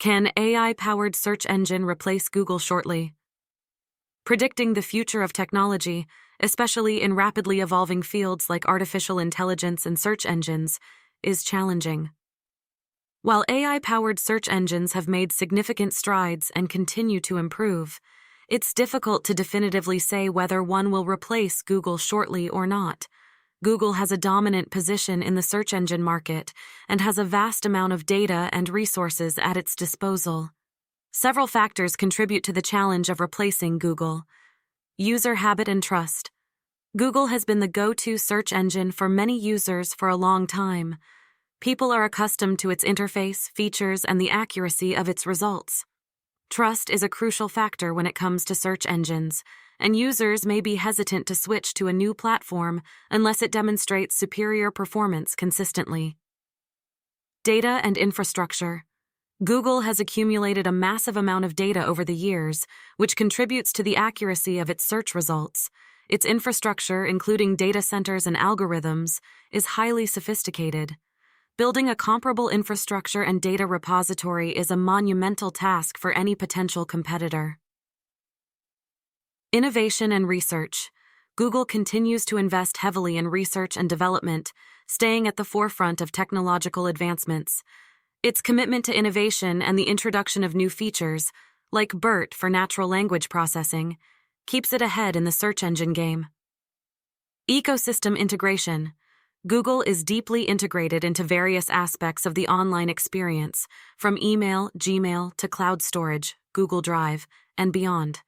Can AI-powered search engine replace Google shortly? Predicting the future of technology, especially in rapidly evolving fields like artificial intelligence and search engines, is challenging. While AI-powered search engines have made significant strides and continue to improve, it's difficult to definitively say whether one will replace Google shortly or not. Google has a dominant position in the search engine market and has a vast amount of data and resources at its disposal. Several factors contribute to the challenge of replacing Google. User habit and trust. Google has been the go-to search engine for many users for a long time. People are accustomed to its interface, features, and the accuracy of its results. Trust is a crucial factor when it comes to search engines, and users may be hesitant to switch to a new platform unless it demonstrates superior performance consistently. Data and infrastructure. Google has accumulated a massive amount of data over the years, which contributes to the accuracy of its search results. Its infrastructure, including data centers and algorithms, is highly sophisticated. Building a comparable infrastructure and data repository is a monumental task for any potential competitor. Innovation and research. Google continues to invest heavily in research and development, staying at the forefront of technological advancements. Its commitment to innovation and the introduction of new features, like BERT for natural language processing, keeps it ahead in the search engine game. Ecosystem integration. Google is deeply integrated into various aspects of the online experience, from email, Gmail, to cloud storage, Google Drive, and beyond.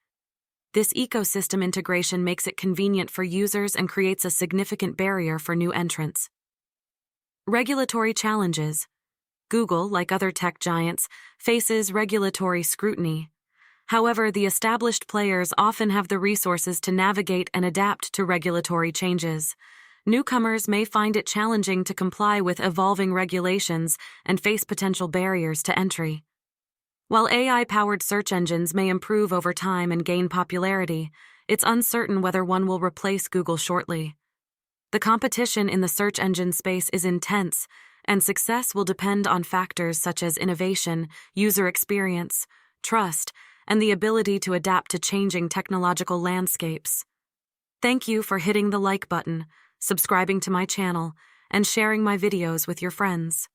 This ecosystem integration makes it convenient for users and creates a significant barrier for new entrants. Regulatory challenges. Google, like other tech giants, faces regulatory scrutiny. However, the established players often have the resources to navigate and adapt to regulatory changes. Newcomers may find it challenging to comply with evolving regulations and face potential barriers to entry. While AI-powered search engines may improve over time and gain popularity, it's uncertain whether one will replace Google shortly. The competition in the search engine space is intense, and success will depend on factors such as innovation, user experience, trust, and the ability to adapt to changing technological landscapes. Thank you for hitting the like button, subscribing to my channel, and sharing my videos with your friends.